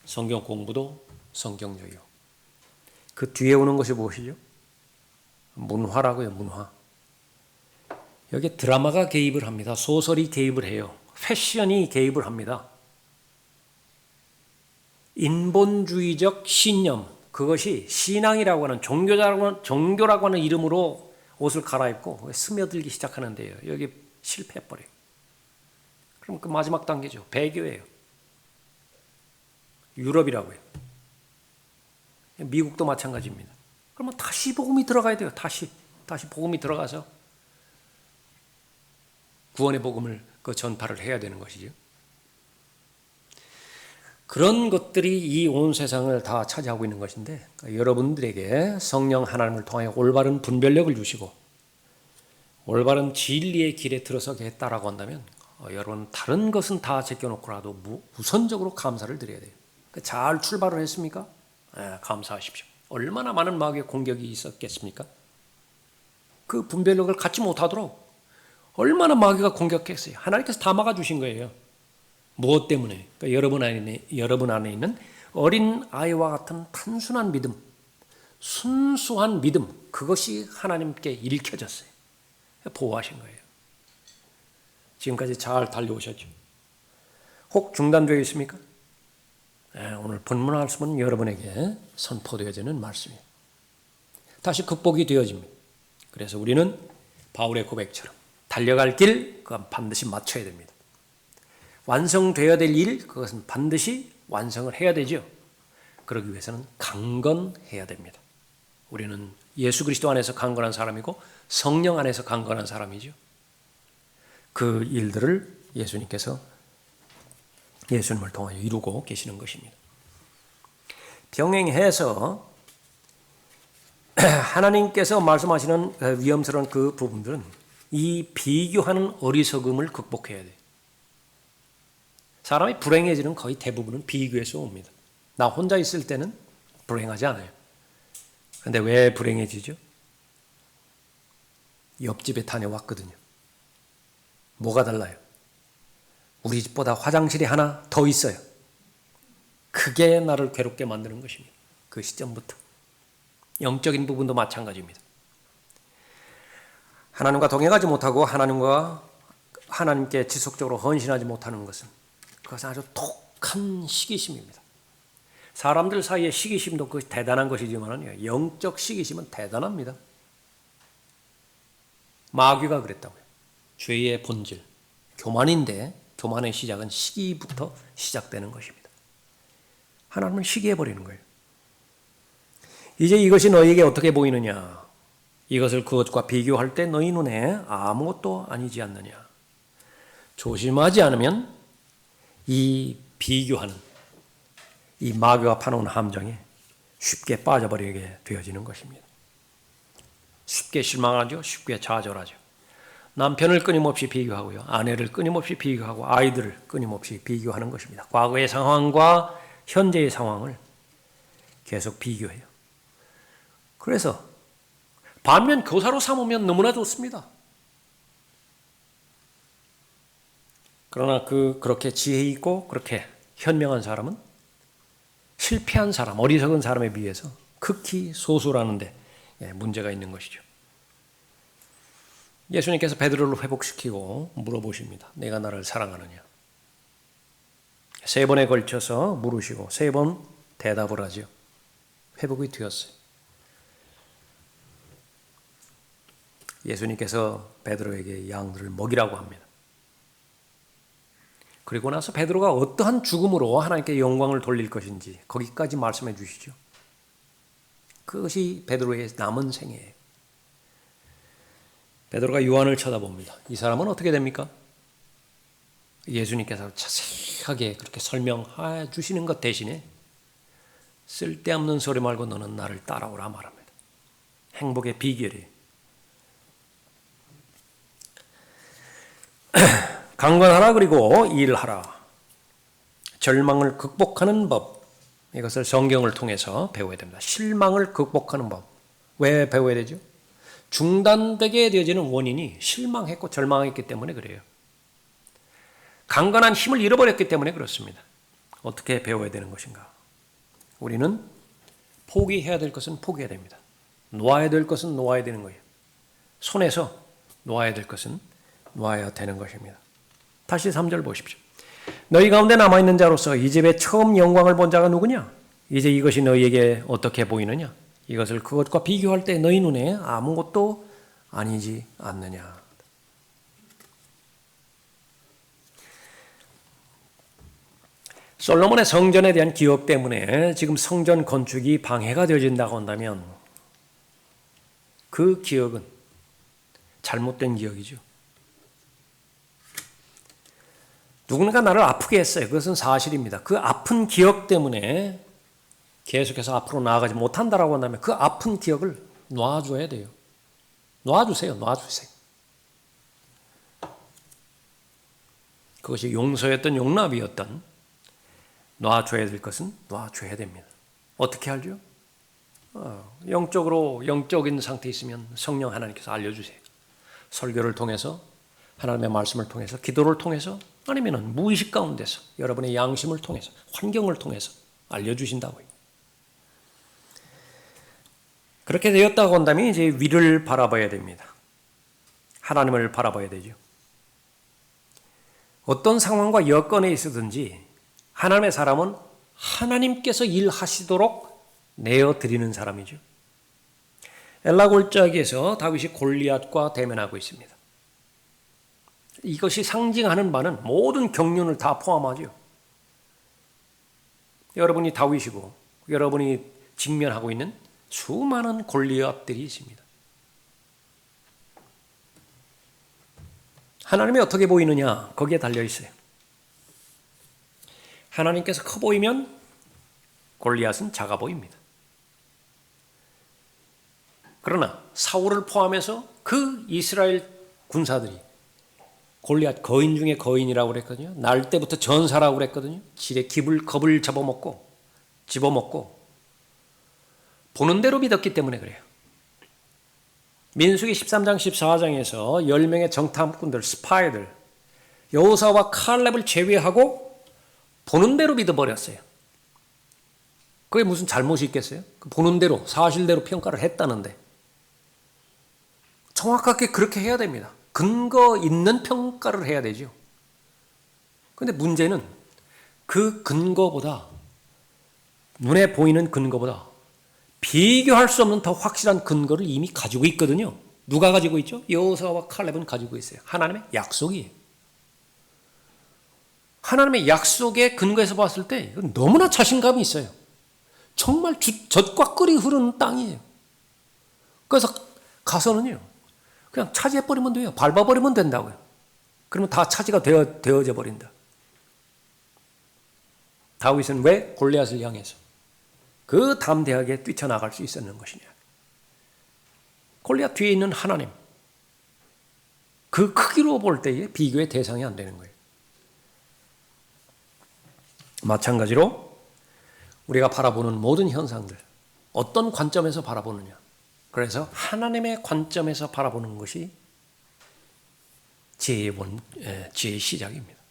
성경 공부도 성경적이고. 그 뒤에 오는 것이 무엇이죠? 문화라고요. 문화. 여기에 드라마가 개입을 합니다. 소설이 개입을 해요. 패션이 개입을 합니다. 인본주의적 신념, 그것이 신앙이라고 하는 종교라고 하는 이름으로 옷을 갈아입고 스며들기 시작하는데요. 여기 실패해버려요. 그럼 그 마지막 단계죠. 배교예요. 유럽이라고요. 미국도 마찬가지입니다. 그러면 다시 복음이 들어가야 돼요. 다시 복음이 들어가서 구원의 복음을 그 전파를 해야 되는 것이죠. 그런 것들이 이 온 세상을 다 차지하고 있는 것인데 여러분들에게 성령 하나님을 통하여 올바른 분별력을 주시고 올바른 진리의 길에 들어서게 했다라고 한다면 여러분 다른 것은 다 제껴놓고라도 우선적으로 감사를 드려야 돼요. 잘 출발을 했습니까? 감사하십시오. 얼마나 많은 마귀의 공격이 있었겠습니까? 그 분별력을 갖지 못하도록 얼마나 마귀가 공격했어요. 하나님께서 다 막아주신 거예요. 무엇 때문에? 그러니까 여러분 안에 있는 어린 아이와 같은 단순한 믿음, 순수한 믿음, 그것이 하나님께 읽혀졌어요. 보호하신 거예요. 지금까지 잘 달려오셨죠. 혹 중단되어 있습니까? 오늘 본문 말씀은 여러분에게 선포되어지는 말씀이에요. 다시 극복이 되어집니다. 그래서 우리는 바울의 고백처럼 달려갈 길, 그건 반드시 맞춰야 됩니다. 완성되어야 될 일, 그것은 반드시 완성을 해야 되죠. 그러기 위해서는 강건해야 됩니다. 우리는 예수 그리스도 안에서 강건한 사람이고 성령 안에서 강건한 사람이죠. 그 일들을 예수님께서 예수님을 통하여 이루고 계시는 것입니다. 병행해서 하나님께서 말씀하시는 위험스러운 그 부분들은 이 비교하는 어리석음을 극복해야 돼요. 사람이 불행해지는 거의 대부분은 비교에서 옵니다. 나 혼자 있을 때는 불행하지 않아요. 그런데 왜 불행해지죠? 옆집에 다녀왔거든요. 뭐가 달라요? 우리 집보다 화장실이 하나 더 있어요. 그게 나를 괴롭게 만드는 것입니다. 그 시점부터. 영적인 부분도 마찬가지입니다. 하나님과 동행하지 못하고 하나님께 지속적으로 헌신하지 못하는 것은 그것은 아주 독한 시기심입니다. 사람들 사이의 시기심도 그 대단한 것이지만 영적 시기심은 대단합니다. 마귀가 그랬다고요. 죄의 본질, 교만인데 교만의 시작은 시기부터 시작되는 것입니다. 하나님은 시기해버리는 거예요. 이제 이것이 너희에게 어떻게 보이느냐? 이것을 그것과 비교할 때 너희 눈에 아무것도 아니지 않느냐? 조심하지 않으면 이 비교하는 이 마귀가 파놓은 함정에 쉽게 빠져버리게 되어지는 것입니다. 쉽게 실망하죠. 쉽게 좌절하죠. 남편을 끊임없이 비교하고요. 아내를 끊임없이 비교하고 아이들을 끊임없이 비교하는 것입니다. 과거의 상황과 현재의 상황을 계속 비교해요. 그래서 반면 교사로 삼으면 너무나 좋습니다. 그러나 그렇게 지혜 있고 그렇게 현명한 사람은 실패한 사람, 어리석은 사람에 비해서 극히 소수라는데 문제가 있는 것이죠. 예수님께서 베드로를 회복시키고 물어보십니다. 내가 나를 사랑하느냐? 3번에 걸쳐서 물으시고 3번 대답을 하죠. 회복이 되었어요. 예수님께서 베드로에게 양들을 먹이라고 합니다. 그리고 나서 베드로가 어떠한 죽음으로 하나님께 영광을 돌릴 것인지 거기까지 말씀해 주시죠. 그것이 베드로의 남은 생애예요. 베드로가 요한을 쳐다봅니다. 이 사람은 어떻게 됩니까? 예수님께서 자세하게 그렇게 설명해 주시는 것 대신에 쓸데없는 소리 말고 너는 나를 따라오라 말합니다. 행복의 비결이에요. 강건하라 그리고 일하라. 절망을 극복하는 법. 이것을 성경을 통해서 배워야 됩니다. 실망을 극복하는 법. 왜 배워야 되죠? 중단되게 되어지는 원인이 실망했고 절망했기 때문에 그래요. 강건한 힘을 잃어버렸기 때문에 그렇습니다. 어떻게 배워야 되는 것인가? 우리는 포기해야 될 것은 포기해야 됩니다. 놓아야 될 것은 놓아야 되는 거예요. 손에서 놓아야 될 것은 놓아야 되는 것입니다. 다시 3절 보십시오. 너희 가운데 남아있는 자로서 이 집에 처음 영광을 본 자가 누구냐? 이제 이것이 너희에게 어떻게 보이느냐? 이것을 그것과 비교할 때 너희 눈에 아무것도 아니지 않느냐? 솔로몬의 성전에 대한 기억 때문에 지금 성전 건축이 방해가 되어진다고 한다면 그 기억은 잘못된 기억이죠. 누군가 나를 아프게 했어요. 그것은 사실입니다. 그 아픈 기억 때문에 계속해서 앞으로 나아가지 못한다라고 한다면 그 아픈 기억을 놔줘야 돼요. 놔주세요. 놔주세요. 그것이 용서였던 용납이었던 놔줘야 될 것은 놔줘야 됩니다. 어떻게 알죠? 영적인 상태에 있으면 성령 하나님께서 알려주세요. 설교를 통해서 하나님의 말씀을 통해서 기도를 통해서 아니면 무의식 가운데서 여러분의 양심을 통해서 환경을 통해서 알려주신다고요. 그렇게 되었다고 한다면 이제 위를 바라봐야 됩니다. 하나님을 바라봐야 되죠. 어떤 상황과 여건에 있어든지 하나님의 사람은 하나님께서 일하시도록 내어드리는 사람이죠. 엘라 골짜기에서 다윗이 골리앗과 대면하고 있습니다. 이것이 상징하는 바는 모든 경륜을 다 포함하죠. 여러분이 다윗이고 여러분이 직면하고 있는 수많은 골리앗들이 있습니다. 하나님이 어떻게 보이느냐? 거기에 달려 있어요. 하나님께서 커 보이면 골리앗은 작아 보입니다. 그러나 사울을 포함해서 그 이스라엘 군사들이 골리앗 거인 중에 거인이라고 그랬거든요. 날 때부터 전사라고 그랬거든요. 질의 겁을 집어먹고 보는 대로 믿었기 때문에 그래요. 민수기 13장 14장에서 10명의 정탐꾼들, 스파이들, 여호사와 칼렙을 제외하고 보는 대로 믿어버렸어요. 그게 무슨 잘못이 있겠어요? 보는 대로, 사실대로 평가를 했다는데. 정확하게 그렇게 해야 됩니다. 근거 있는 평가를 해야 되죠. 그런데 문제는 그 근거보다, 눈에 보이는 근거보다 비교할 수 없는 더 확실한 근거를 이미 가지고 있거든요. 누가 가지고 있죠? 여호사와 칼렙은 가지고 있어요. 하나님의 약속이에요. 하나님의 약속의 근거에서 봤을 때 너무나 자신감이 있어요. 정말 젖과 꿀이 흐르는 땅이에요. 그래서 가서는요, 그냥 차지해버리면 돼요. 밟아버리면 된다고요. 그러면 다 차지가 되어져 버린다. 다윗은 왜 골리앗을 향해서 그 담대하게 뛰쳐나갈 수 있었는 것이냐. 골리앗 뒤에 있는 하나님, 그 크기로 볼 때에 비교의 대상이 안 되는 거예요. 마찬가지로 우리가 바라보는 모든 현상들, 어떤 관점에서 바라보느냐. 그래서 하나님의 관점에서 바라보는 것이 지혜의 시작입니다.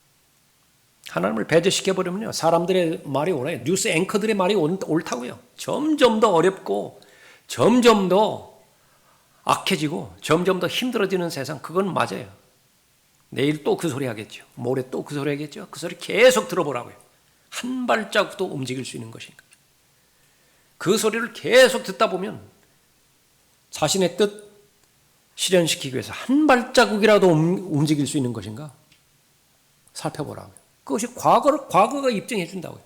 하나님을 배제시켜버리면요, 사람들의 말이 옳아요. 뉴스 앵커들의 말이 옳다고요. 점점 더 어렵고 점점 더 악해지고 점점 더 힘들어지는 세상, 그건 맞아요. 내일 또 그 소리 하겠죠. 모레 또 그 소리 하겠죠. 그 소리 계속 들어보라고요. 한 발자국도 움직일 수 있는 것인가. 그 소리를 계속 듣다 보면 자신의 뜻 실현시키기 위해서 한 발자국이라도 움직일 수 있는 것인가 살펴보라고요. 그것이 과거가 입증해 준다고요.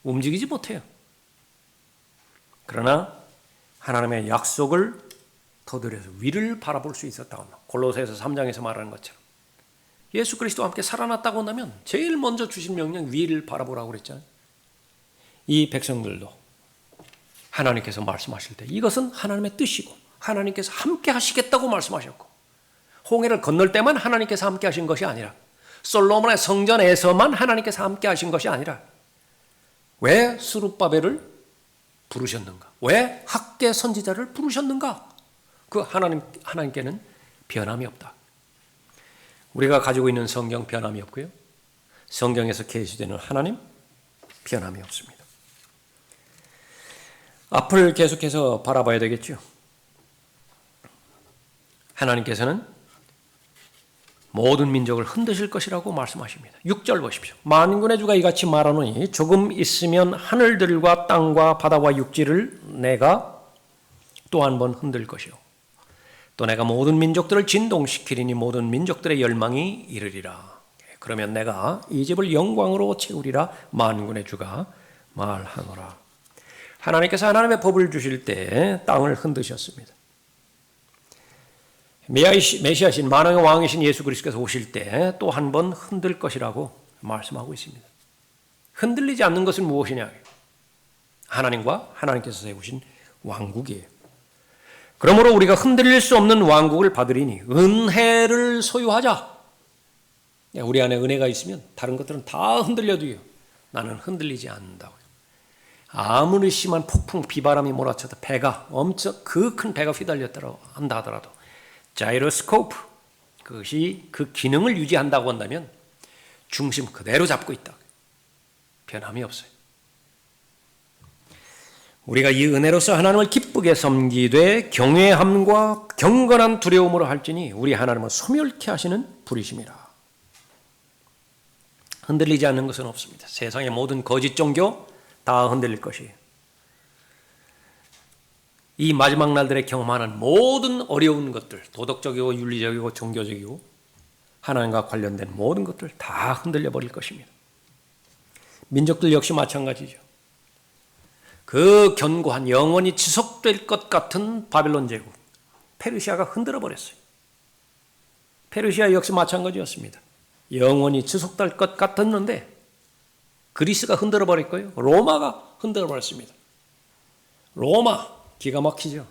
움직이지 못해요. 그러나 하나님의 약속을 터득해서 위를 바라볼 수 있었다고 합니다. 골로새서 3장에서 말하는 것처럼 예수 그리스도와 함께 살아났다고 한다면 제일 먼저 주신 명령 위를 바라보라고 그랬잖아요. 이 백성들도 하나님께서 말씀하실 때 이것은 하나님의 뜻이고 하나님께서 함께 하시겠다고 말씀하셨고, 홍해를 건널 때만 하나님께서 함께 하신 것이 아니라, 솔로몬의 성전에서만 하나님께서 함께 하신 것이 아니라, 왜 스룹바벨을 부르셨는가? 왜 학개 선지자를 부르셨는가? 그 하나님께는 변함이 없다. 우리가 가지고 있는 성경 변함이 없고요. 성경에서 계시되는 하나님 변함이 없습니다. 앞을 계속해서 바라봐야 되겠죠. 하나님께서는 모든 민족을 흔드실 것이라고 말씀하십니다. 6절 보십시오. 만군의 주가 이같이 말하노니 조금 있으면 하늘들과 땅과 바다와 육지를 내가 또 한 번 흔들 것이요 또 내가 모든 민족들을 진동시키리니 모든 민족들의 열망이 이르리라. 그러면 내가 이 집을 영광으로 채우리라. 만군의 주가 말하노라. 하나님께서 하나님의 법을 주실 때 땅을 흔드셨습니다. 메시아신 만왕의 왕이신 예수 그리스도께서 오실 때 또 한 번 흔들 것이라고 말씀하고 있습니다. 흔들리지 않는 것은 무엇이냐? 하나님과 하나님께서 세우신 왕국이에요. 그러므로 우리가 흔들릴 수 없는 왕국을 받으리니 은혜를 소유하자. 우리 안에 은혜가 있으면 다른 것들은 다 흔들려도요, 나는 흔들리지 않는다고요. 아무리 심한 폭풍 비바람이 몰아쳐도 배가 엄청 그 큰 배가 휘달렸다고 한다 하더라도 자이로스코프, 그것이 그 기능을 유지한다고 한다면 중심 그대로 잡고 있다. 변함이 없어요. 우리가 이 은혜로서 하나님을 기쁘게 섬기되 경외함과 경건한 두려움으로 할지니 우리 하나님은 소멸케 하시는 불이심이라. 흔들리지 않는 것은 없습니다. 세상의 모든 거짓 종교 다 흔들릴 것이에요. 이 마지막 날들에 경험하는 모든 어려운 것들, 도덕적이고 윤리적이고 종교적이고 하나님과 관련된 모든 것들 다 흔들려 버릴 것입니다. 민족들 역시 마찬가지죠. 그 견고한 영원히 지속될 것 같은 바벨론 제국, 페르시아가 흔들어 버렸어요. 페르시아 역시 마찬가지였습니다. 영원히 지속될 것 같았는데 그리스가 흔들어 버릴 거예요. 로마가 흔들어 버렸습니다. 로마 기가 막히죠.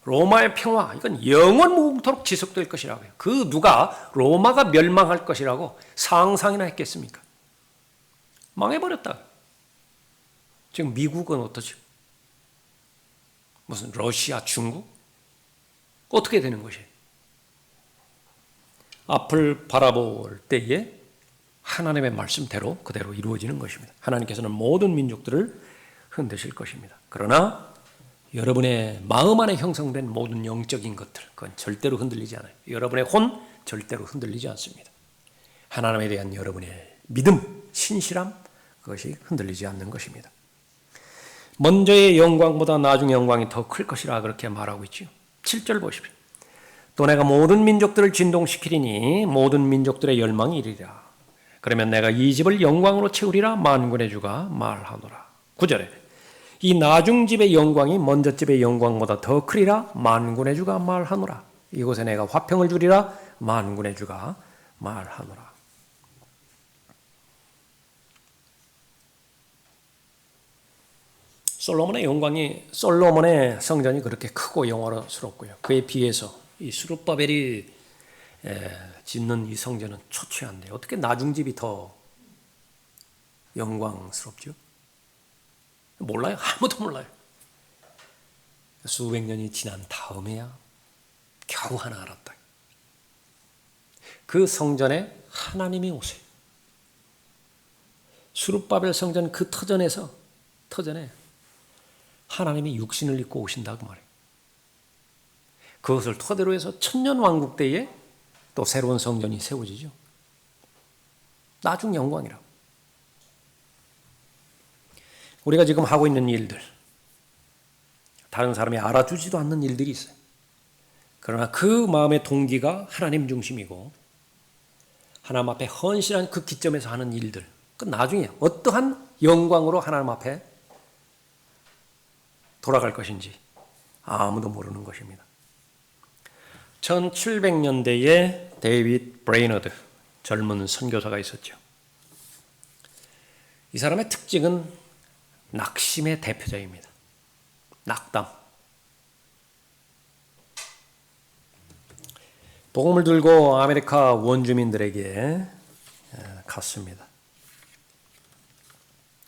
로마의 평화, 이건 영원 무궁토록 지속될 것이라고 해요. 그 누가 로마가 멸망할 것이라고 상상이나 했겠습니까? 망해버렸다. 지금 미국은 어떠죠? 무슨 러시아, 중국? 어떻게 되는 것이에요? 앞을 바라볼 때에 하나님의 말씀대로 그대로 이루어지는 것입니다. 하나님께서는 모든 민족들을 흔드실 것입니다. 그러나 여러분의 마음 안에 형성된 모든 영적인 것들, 그건 절대로 흔들리지 않아요. 여러분의 혼 절대로 흔들리지 않습니다. 하나님에 대한 여러분의 믿음, 신실함, 그것이 흔들리지 않는 것입니다. 먼저의 영광보다 나중의 영광이 더 클 것이라 그렇게 말하고 있죠. 7절 보십시오. 또 내가 모든 민족들을 진동시키리니 모든 민족들의 열망이 이르리라. 그러면 내가 이 집을 영광으로 채우리라 만군의 주가 말하노라. 9절에 이 나중 집의 영광이 먼저 집의 영광보다 더 크리라 만군의 주가 말하노라. 이곳에 내가 화평을 주리라 만군의 주가 말하노라. 솔로몬의 성전이 그렇게 크고 영화스럽고요. 그에 비해서 이 스룹바벨이 짓는 이 성전은 초췌한데 어떻게 나중집이 더 영광스럽죠? 몰라요. 아무도 몰라요. 수백 년이 지난 다음에야 겨우 하나 알았다. 그 성전에 하나님이 오세요. 스룹바벨 성전 그 터전에 하나님이 육신을 입고 오신다고 말해요. 그것을 토대로 해서 천년왕국 때에 또 새로운 성전이 세워지죠. 나중 영광이라고. 우리가 지금 하고 있는 일들, 다른 사람이 알아주지도 않는 일들이 있어요. 그러나 그 마음의 동기가 하나님 중심이고 하나님 앞에 헌신한 그 기점에서 하는 일들, 그 나중에 어떠한 영광으로 하나님 앞에 돌아갈 것인지 아무도 모르는 것입니다. 1700년대에 데이빗 브레이너드 젊은 선교사가 있었죠. 이 사람의 특징은 낙심의 대표자입니다. 낙담. 복음을 들고 아메리카 원주민들에게 갔습니다.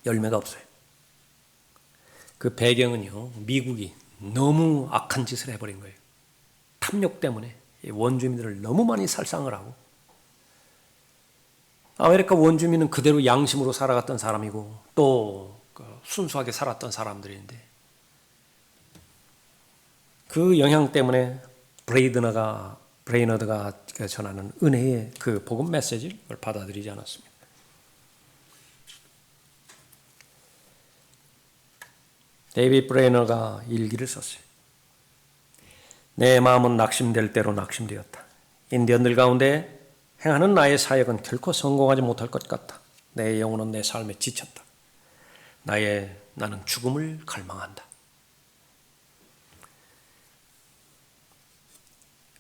열매가 없어요. 그 배경은요, 미국이 너무 악한 짓을 해버린 거예요. 탐욕 때문에 원주민들을 너무 많이 살상을 하고, 아메리카 원주민은 그대로 양심으로 살아갔던 사람이고 또 순수하게 살았던 사람들인데, 그 영향 때문에 브레이너드가 전하는 은혜의 그 복음 메시지를 받아들이지 않았습니다. 데이빗 브레이너가 일기를 썼어요. 내 마음은 낙심될 대로 낙심되었다. 인디언들 가운데 행하는 나의 사역은 결코 성공하지 못할 것 같다. 내 영혼은 내 삶에 지쳤다. 나는 죽음을 갈망한다.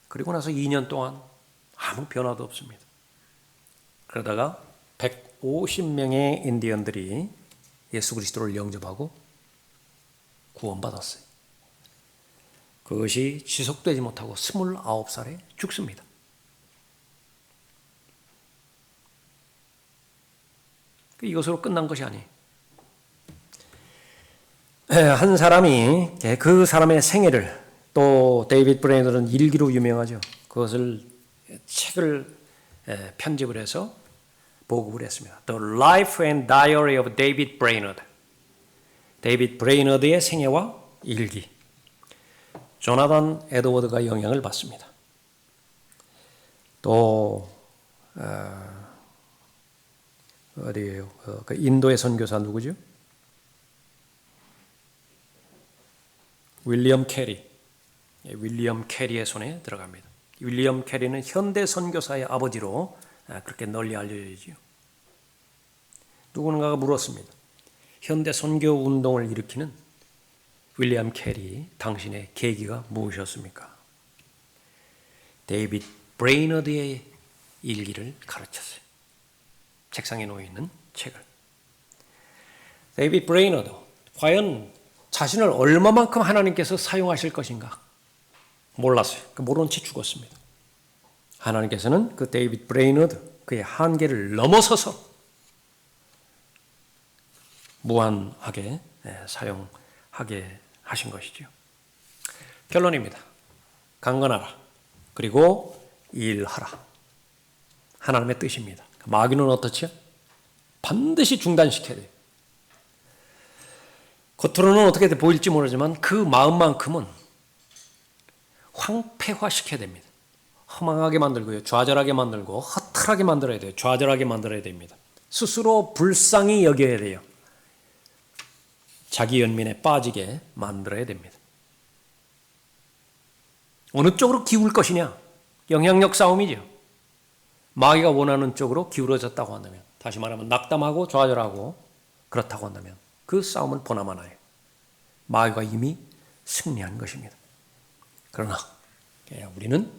그리고 나서 2년 동안 아무 변화도 없습니다. 그러다가 150명의 인디언들이 예수 그리스도를 영접하고 구원받았어요. 그것이 지속되지 못하고 29살에 죽습니다. 이것으로 끝난 것이 아니에요. 한 사람이 그 사람의 생애를, 또 데이빗 브레이너는 일기로 유명하죠. 그것을 책을 편집을 해서 보급을 했습니다. The Life and Diary of David Brainerd. 데이빗 브레이너드의 생애와 일기. 조나단 에드워드가 영향을 받습니다. 또 어디예요? 그 인도의 선교사 누구죠? 윌리엄 캐리. 윌리엄 캐리의 손에 들어갑니다. 윌리엄 캐리는 현대 선교사의 아버지로 그렇게 널리 알려지죠. 누군가가 물었습니다. 현대 선교 운동을 일으키는 윌리엄 캐리, 당신의 계기가 무엇이었습니까? 데이빗 브레이너드의 일기를 가르쳤어요. 책상에 놓여있는 책을. 데이빗 브레이너드, 과연 자신을 얼마만큼 하나님께서 사용하실 것인가? 몰랐어요. 모르는 채 죽었습니다. 하나님께서는 그 데이비드 브레이너드 그의 한계를 넘어서서 무한하게 사용하게 하신 것이죠. 결론입니다. 강건하라. 그리고 일하라. 하나님의 뜻입니다. 마귀는 어떻죠? 반드시 중단시켜야 돼요. 겉으로는 어떻게 보일지 모르지만 그 마음만큼은 황폐화시켜야 됩니다. 허망하게 만들고요. 좌절하게 만들고 허탈하게 만들어야 돼요. 좌절하게 만들어야 됩니다. 스스로 불쌍히 여겨야 돼요. 자기 연민에 빠지게 만들어야 됩니다. 어느 쪽으로 기울 것이냐? 영향력 싸움이죠. 마귀가 원하는 쪽으로 기울어졌다고 한다면, 다시 말하면 낙담하고 좌절하고 그렇다고 한다면 그 싸움은 보나마나요. 마귀가 이미 승리한 것입니다. 그러나 우리는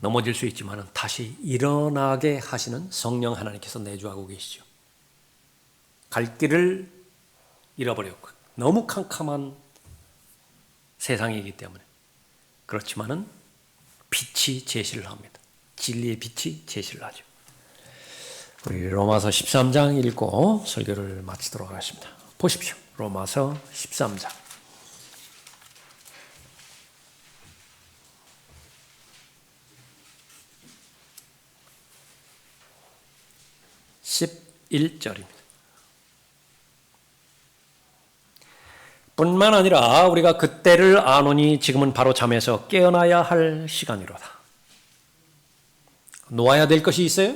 넘어질 수 있지만 다시 일어나게 하시는 성령 하나님께서 내주하고 계시죠. 갈 길을 잃어버렸고 너무 캄캄한 세상이기 때문에 그렇지만은 빛이 제시를 합니다. 진리의 빛이 제시를 하죠. 우리 로마서 13장 읽고 설교를 마치도록 하겠습니다. 보십시오. 로마서 13장 11절입니다. 뿐만 아니라 우리가 그때를 아노니 지금은 바로 잠에서 깨어나야 할 시간이로다. 놓아야 될 것이 있어요?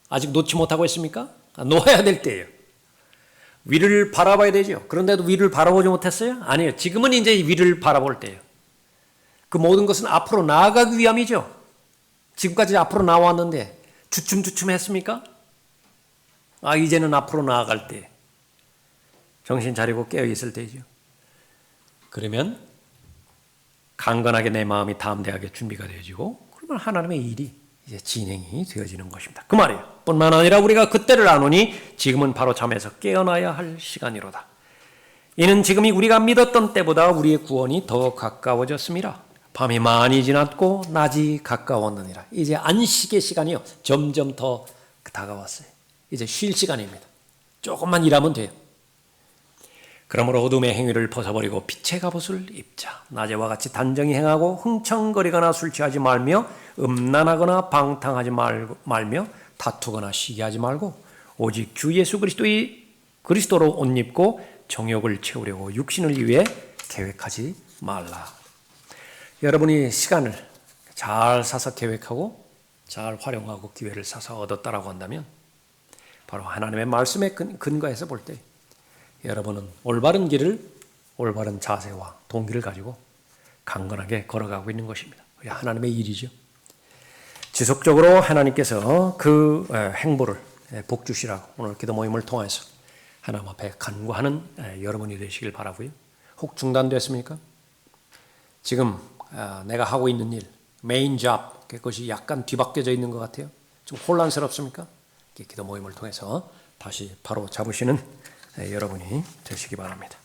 아직 놓지 못하고 있습니까? 놓아야 될 때예요. 위를 바라봐야 되죠. 그런데도 위를 바라보지 못했어요? 아니에요. 지금은 이제 위를 바라볼 때예요. 그 모든 것은 앞으로 나아가기 위함이죠. 지금까지 앞으로 나왔는데 주춤주춤했습니까? 이제는 앞으로 나아갈 때 정신 차리고 깨어 있을 때죠. 그러면 강건하게 내 마음이 담대하게 준비가 되어지고 그러면 하나님의 일이 이제 진행이 되어지는 것입니다. 그 말이에요. 뿐만 아니라 우리가 그때를 아노니 지금은 바로 잠에서 깨어나야 할 시간이로다. 이는 지금이 우리가 믿었던 때보다 우리의 구원이 더 가까워졌습니다. 밤이 많이 지났고 낮이 가까웠느니라. 이제 안식의 시간이요. 점점 더 다가왔어요. 이제 쉴 시간입니다. 조금만 일하면 돼요. 그러므로 어둠의 행위를 벗어버리고 빛의 갑옷을 입자. 낮에와 같이 단정히 행하고 흥청거리거나 술 취하지 말며 음란하거나 방탕하지 말며 다투거나 시기하지 말고 오직 주 예수 그리스도로 옷 입고 정욕을 채우려고 육신을 위해 계획하지 말라. 여러분이 시간을 잘 사서 계획하고 잘 활용하고 기회를 사서 얻었다라고 한다면 바로 하나님의 말씀에 근거해서 볼 때 여러분은 올바른 길을 올바른 자세와 동기를 가지고 강건하게 걸어가고 있는 것입니다. 하나님의 일이죠. 지속적으로 하나님께서 그 행보를 복 주시라고 오늘 기도 모임을 통해서 하나님 앞에 간구하는 여러분이 되시길 바라고요. 혹 중단됐습니까? 지금 내가 하고 있는 일, 메인 잡, 그것이 약간 뒤바뀌어져 있는 것 같아요. 좀 혼란스럽습니까? 기도 모임을 통해서 다시 바로 잡으시는 여러분이 되시기 바랍니다.